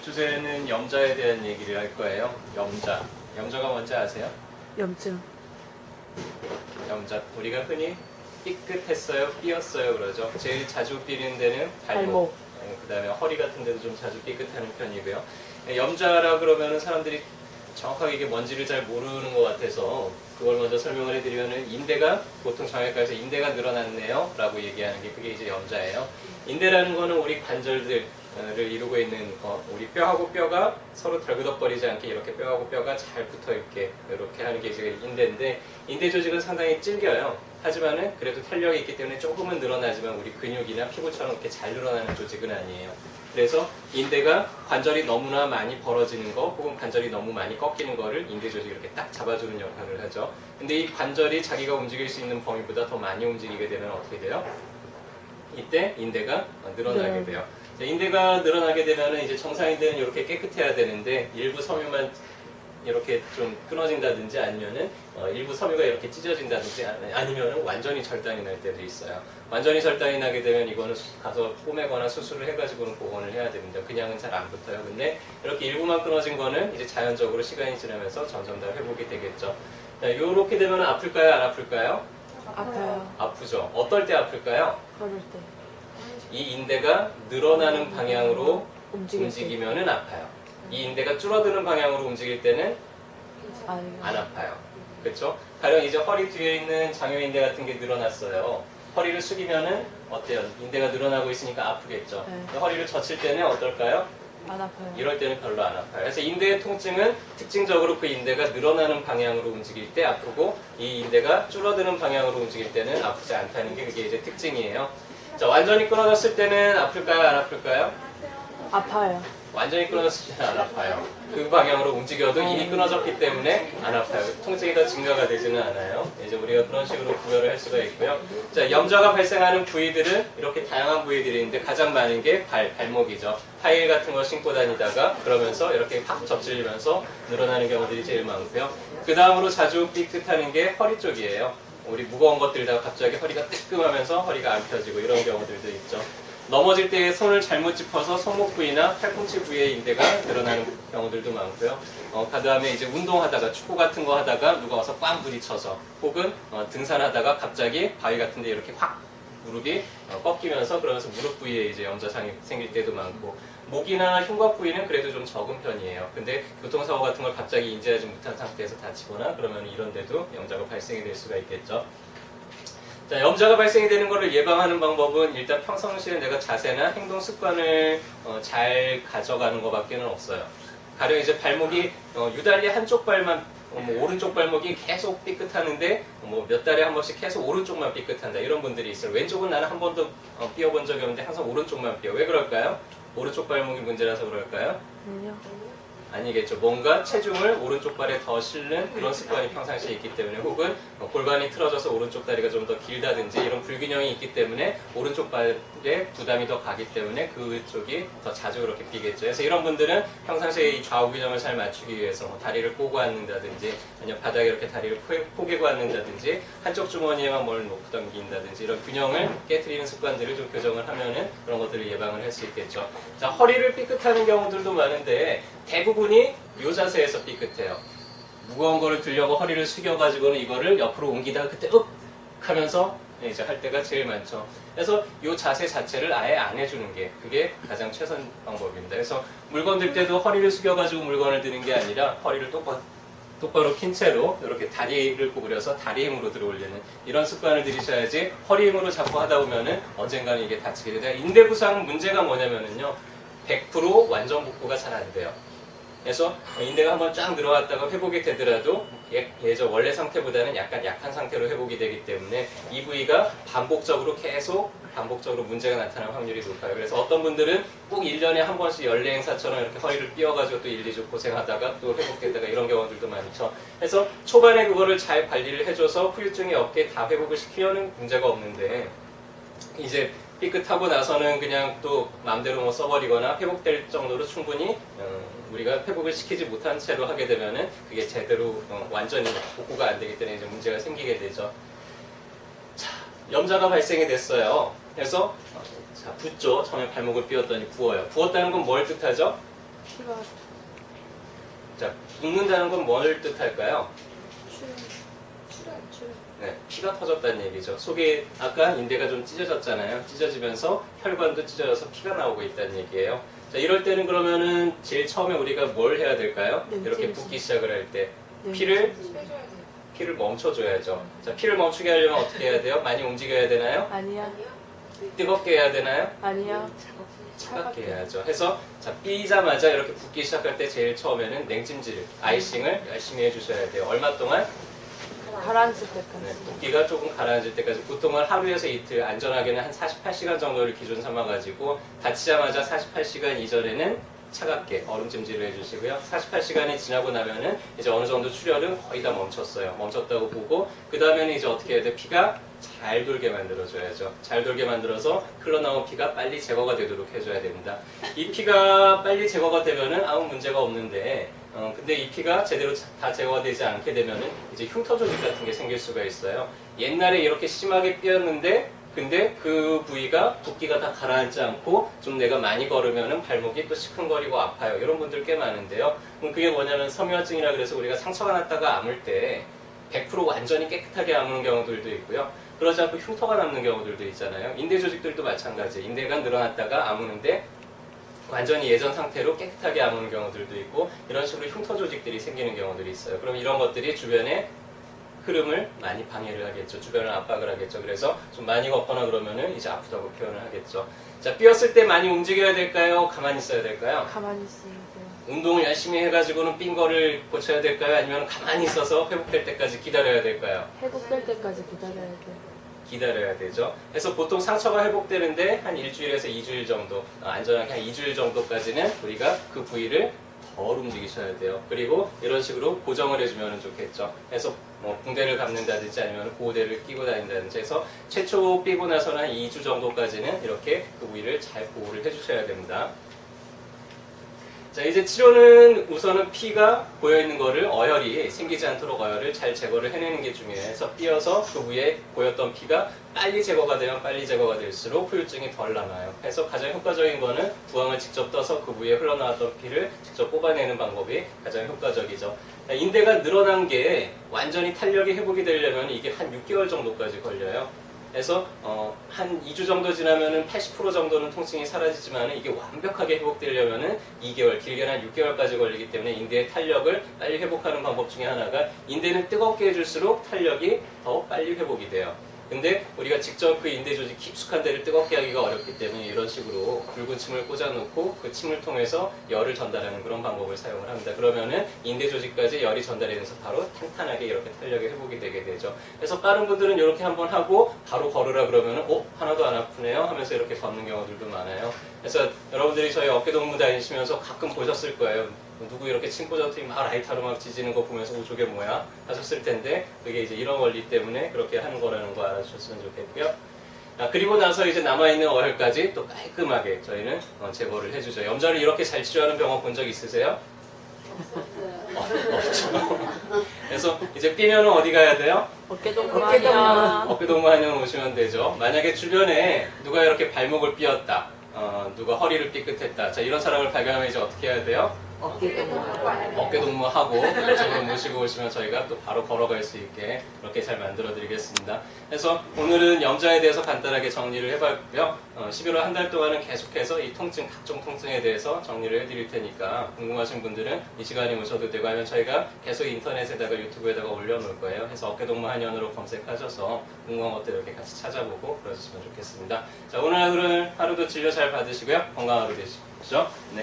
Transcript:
주제는 염자에 대한 얘기를 할 거예요. 염자. 염자가 뭔지 아세요? 염증. 염자. 우리가 흔히 삐끗했어요, 삐었어요 그러죠. 제일 자주 삐는 데는 발목. 그 다음에 허리 같은 데도 좀 자주 삐끗하는 편이고요. 염자라 그러면은 사람들이 정확하게 이게 뭔지를 잘 모르는 것 같아서 그걸 먼저 설명을 해드리면은 인대가 보통 정형외과에서 인대가 늘어났네요 라고 얘기하는 게 그게 이제 염자예요. 인대라는 거는 우리 관절들을 이루고 있는 거, 우리 뼈하고 뼈가 서로 덜그덕거리지 않게 이렇게 뼈하고 뼈가 잘 붙어 있게 이렇게 하는 게 이제 인대인데, 인대 조직은 상당히 질겨요. 하지만은 그래도 탄력이 있기 때문에 조금은 늘어나지만 우리 근육이나 피부처럼 이렇게 잘 늘어나는 조직은 아니에요. 그래서 인대가 관절이 너무나 많이 벌어지는 거 혹은 관절이 너무 많이 꺾이는 거를 인대 조직이 이렇게 딱 잡아주는 역할을 하죠. 근데 이 관절이 자기가 움직일 수 있는 범위보다 더 많이 움직이게 되면 어떻게 돼요? 이때 인대가 늘어나게 돼요. 인대가 늘어나게 되면 이제 정상인대는 이렇게 깨끗해야 되는데 일부 섬유만 이렇게 좀 끊어진다든지 아니면은 일부 섬유가 이렇게 찢어진다든지 아니면은 완전히 절단이 날 때도 있어요. 완전히 절단이 나게 되면 이거는 가서 꼬매거나 수술을 해가지고는 복원을 해야 됩니다. 그냥은 잘 안 붙어요. 근데 이렇게 일부만 끊어진 거는 이제 자연적으로 시간이 지나면서 점점 더 회복이 되겠죠. 자, 이렇게 되면 아플까요? 안 아플까요? 아파요. 아프죠. 어떨 때 아플까요? 걸을 때. 이 인대가 늘어나는 방향으로 움직일 때. 움직이면은 아파요. 이 인대가 줄어드는 방향으로 움직일 때는 아니요. 안 아파요. 그렇죠? 가령 이제 허리 뒤에 있는 장요인대 같은 게 늘어났어요. 허리를 숙이면은 어때요? 인대가 늘어나고 있으니까 아프겠죠. 네. 허리를 젖힐 때는 어떨까요? 안 아파요. 이럴 때는 별로 안 아파요. 그래서 인대의 통증은 특징적으로 그 인대가 늘어나는 방향으로 움직일 때 아프고, 이 인대가 줄어드는 방향으로 움직일 때는 아프지 않다는 게 그게 이제 특징이에요. 자, 완전히 끊어졌을 때는 아플까요? 안 아플까요? 아파요. 완전히 끊어졌을 때는 안 아파요. 그 방향으로 움직여도 이미 끊어졌기 때문에 안 아파요. 통증이 더 증가가 되지는 않아요. 이제 우리가 그런 식으로 구별을 할 수가 있고요. 자, 염자가 발생하는 부위들은 이렇게 다양한 부위들이 있는데 가장 많은 게 발목이죠. 하이힐 같은 거 신고 다니다가 그러면서 이렇게 확 접질리면서 늘어나는 경우들이 제일 많고요. 그 다음으로 자주 삐끗하는 게 허리 쪽이에요. 우리 무거운 것들다가 갑자기 허리가 뜨끔하면서 허리가 안 펴지고 이런 경우들도 있죠. 넘어질 때 손을 잘못 짚어서 손목 부위나 팔꿈치 부위의 인대가 늘어나는 경우들도 많고요. 그 다음에 이제 운동하다가 축구 같은 거 하다가 누가 와서 꽝 부딪혀서, 혹은 등산하다가 갑자기 바위 같은 데 이렇게 확 무릎이 꺾이면서 그러면서 무릎 부위에 이제 염자상이 생길 때도 많고, 목이나 흉곽 부위는 그래도 좀 적은 편이에요. 근데 교통사고 같은 걸 갑자기 인지하지 못한 상태에서 다치거나 그러면 이런 데도 염자가 발생이 될 수가 있겠죠. 자, 염자가 발생이 되는 것을 예방하는 방법은 일단 평상시에 내가 자세나 행동 습관을 잘 가져가는 것밖에는 없어요. 가령 이제 발목이 유달리 한쪽 발만 오른쪽 발목이 계속 삐끗하는데 몇 달에 한 번씩 계속 오른쪽만 삐끗한다, 이런 분들이 있어요. 왼쪽은 나는 한 번도 삐어본 적이 없는데 항상 오른쪽만 삐어. 왜 그럴까요? 오른쪽 발목이 문제라서 그럴까요? 아니요. 아니겠죠. 뭔가 체중을 오른쪽 발에 더 실는 그런 습관이 평상시에 있기 때문에, 혹은 골반이 틀어져서 오른쪽 다리가 좀 더 길다든지 이런 불균형이 있기 때문에 오른쪽 발에 부담이 더 가기 때문에 그쪽이 더 자주 그렇게 삐겠죠. 그래서 이런 분들은 평상시에 이 좌우 균형을 잘 맞추기 위해서 다리를 꼬고 앉는다든지 아니면 바닥에 이렇게 다리를 포개고 앉는다든지 한쪽 주머니에만 뭘 놓고 당긴다든지 이런 균형을 깨트리는 습관들을 좀 교정을 하면은 그런 것들을 예방을 할 수 있겠죠. 자, 허리를 삐끗하는 경우들도 많은데 대부분이 요 자세에서 삐끗해요. 무거운 거를 들려고 허리를 숙여가지고는 이거를 옆으로 옮기다가 그때 윽 하면서 이제 할 때가 제일 많죠. 그래서 이 자세 자체를 아예 안 해주는 게 그게 가장 최선 방법입니다. 그래서 물건 들 때도 허리를 숙여가지고 물건을 드는 게 아니라 허리를 똑바로 킨 채로 이렇게 다리를 구부려서 다리 힘으로 들어올리는 이런 습관을 들이셔야지, 허리 힘으로 자꾸 하다 보면은 언젠가는 이게 다치게 돼요. 인대 부상 문제가 뭐냐면은요, 100% 완전 복구가 잘 안 돼요. 그래서 인대가 한번 쫙 늘어왔다가 회복이 되더라도 예전 원래 상태보다는 약간 약한 상태로 회복이 되기 때문에 이 부위가 반복적으로 문제가 나타날 확률이 높아요. 그래서 어떤 분들은 꼭 1년에 한 번씩 연례 행사처럼 이렇게 허리를 삐어가지고 또 1, 2주 고생하다가 또 회복되다가 이런 경우들도 많죠. 그래서 초반에 그거를 잘 관리를 해줘서 후유증이 없게 다 회복을 시키려는 문제가 없는데, 이제 삐끗하고 나서는 그냥 또 마음대로 써버리거나 회복될 정도로 충분히 우리가 회복을 시키지 못한 채로 하게 되면은 그게 제대로 완전히 복구가 안 되기 때문에 이제 문제가 생기게 되죠. 자, 염자가 발생이 됐어요. 그래서 자, 붓죠. 처음에 발목을 삐었더니 부어요. 부었다는 건 뭘 뜻하죠? 피가 자, 붓는다는 건 뭘 뜻할까요? 출혈. 네, 피가 터졌다는 얘기죠. 속에 아까 인대가 좀 찢어졌잖아요. 찢어지면서 혈관도 찢어져서 피가 나오고 있다는 얘기예요. 자, 이럴 때는 그러면은 제일 처음에 우리가 뭘 해야 될까요? 네, 이렇게 네. 붓기 시작을 할 때 네. 피를 멈춰줘야죠. 자, 피를 멈추게 하려면 어떻게 해야 돼요? 많이 움직여야 되나요? 아니야. 뜨겁게 해야 되나요? 아니야. 차갑게 해야죠. 해서 자, 삐자마자 이렇게 붓기 시작할 때 제일 처음에는 냉찜질, 아이싱을 열심히 해주셔야 돼요. 얼마 동안? 가라앉을 때까지. 네, 붓기가 조금 가라앉을 때까지 보통은 하루에서 이틀, 안전하게는 한 48시간 정도를 기준 삼아가지고 다치자마자 48시간 이전에는 차갑게 얼음찜질을 해주시고요. 48시간이 지나고 나면은 이제 어느 정도 출혈은 거의 다 멈췄어요. 멈췄다고 보고 그 다음에는 이제 어떻게 해야 돼? 피가 잘 돌게 만들어줘야죠. 잘 돌게 만들어서 흘러나온 피가 빨리 제거가 되도록 해줘야 됩니다. 이 피가 빨리 제거가 되면은 아무 문제가 없는데 근데 이 피가 제대로 다 제거가 되지 않게 되면은 이제 흉터 조직 같은 게 생길 수가 있어요. 옛날에 이렇게 심하게 삐었는데 근데 그 부위가 붓기가 다 가라앉지 않고 좀 내가 많이 걸으면은 발목이 또 시큰거리고 아파요. 이런 분들 꽤 많은데요. 그게 뭐냐면 섬유화증이라 그래서 우리가 상처가 났다가 아물 때 100% 완전히 깨끗하게 아무는 경우들도 있고요. 그러지 않고 흉터가 남는 경우들도 있잖아요. 인대 조직들도 마찬가지. 인대가 늘어났다가 아무는데 완전히 예전 상태로 깨끗하게 아무는 경우들도 있고 이런 식으로 흉터 조직들이 생기는 경우들이 있어요. 그럼 이런 것들이 주변에 흐름을 많이 방해를 하겠죠. 주변을 압박을 하겠죠. 그래서 좀 많이 걷거나 그러면은 이제 아프다고 표현을 하겠죠. 자, 삐었을 때 많이 움직여야 될까요? 가만히 있어야 될까요? 가만히 있어야 돼요. 운동을 열심히 해가지고는 삔 거를 고쳐야 될까요? 아니면 가만히 있어서 회복될 때까지 기다려야 될까요? 회복될 때까지 기다려야 돼요. 기다려야 되죠. 그래서 보통 상처가 회복되는데 한 일주일에서 2주일 정도, 안전하게 한 2주일 정도까지는 우리가 그 부위를 덜 움직이셔야 돼요. 그리고 이런 식으로 고정을 해주면 좋겠죠. 그래서 뭐 붕대를 감는다든지 아니면 보호대를 끼고 다닌다든지 해서 최초 삐고 나서는 한 2주 정도까지는 이렇게 그 부위를 잘 보호를 해주셔야 됩니다. 자, 이제 치료는 우선은 피가 고여있는 거를 어혈이 생기지 않도록 어혈을 잘 제거를 해내는 게 중요해서 삐어서 그 위에 고였던 피가 빨리 제거가 되면 빨리 제거가 될수록 후유증이 덜 남아요. 그래서 가장 효과적인 거는 부항을 직접 떠서 그 위에 흘러나왔던 피를 직접 뽑아내는 방법이 가장 효과적이죠. 인대가 늘어난 게 완전히 탄력이 회복이 되려면 이게 한 6개월 정도까지 걸려요. 그래서 한 2주 정도 지나면은 80% 정도는 통증이 사라지지만 이게 완벽하게 회복되려면은 2개월, 길게는 한 6개월까지 걸리기 때문에 인대의 탄력을 빨리 회복하는 방법 중에 하나가 인대는 뜨겁게 해줄수록 탄력이 더 빨리 회복이 돼요. 근데 우리가 직접 그 인대 조직 깊숙한 데를 뜨겁게 하기가 어렵기 때문에 이런 식으로 굵은 침을 꽂아놓고 그 침을 통해서 열을 전달하는 그런 방법을 사용을 합니다. 그러면은 인대 조직까지 열이 전달이 돼서 바로 탄탄하게 이렇게 탄력이 회복이 되게 되죠. 그래서 빠른 분들은 이렇게 한번 하고 바로 걸으라 그러면은 하나도 안 아프네요 하면서 이렇게 걷는 경우들도 많아요. 그래서 여러분들이 저희 어깨동무 다니시면서 가끔 보셨을 거예요. 누구 이렇게 침 꽂아서 막 라이터로 막 지지는 거 보면서 저게 뭐야 하셨을 텐데 그게 이제 이런 원리 때문에 그렇게 하는 거라는 거 알아주셨으면 좋겠고요. 그리고 나서 이제 남아있는 어혈까지 또 깔끔하게 저희는 제거를 해주죠. 염좌를 이렇게 잘 치료하는 병원 본 적 있으세요? 없죠. 그래서 이제 삐면은 어디 가야 돼요? 어깨동무하냐. 어깨동무한의원 오시면 되죠. 만약에 주변에 누가 이렇게 발목을 삐었다, 누가 허리를 삐끗했다. 자, 이런 사람을 발견하면 이제 어떻게 해야 돼요? 어깨동무하고 이쪽으로 모시고 오시면 저희가 또 바로 걸어갈 수 있게 그렇게 잘 만들어 드리겠습니다. 그래서 오늘은 염좌에 대해서 간단하게 정리를 해봤고요. 11월 한 달 동안은 계속해서 이 통증, 각종 통증에 대해서 정리를 해드릴 테니까 궁금하신 분들은 이 시간에 오셔도 되고 하면 저희가 계속 인터넷에다가 유튜브에다가 올려놓을 거예요. 그래서 어깨동무 한의원으로 검색하셔서 궁금한 것들 이렇게 같이 찾아보고 그러시면 좋겠습니다. 자, 오늘 하루도 진료 잘 받으시고요. 건강한 하루 되시죠. 네.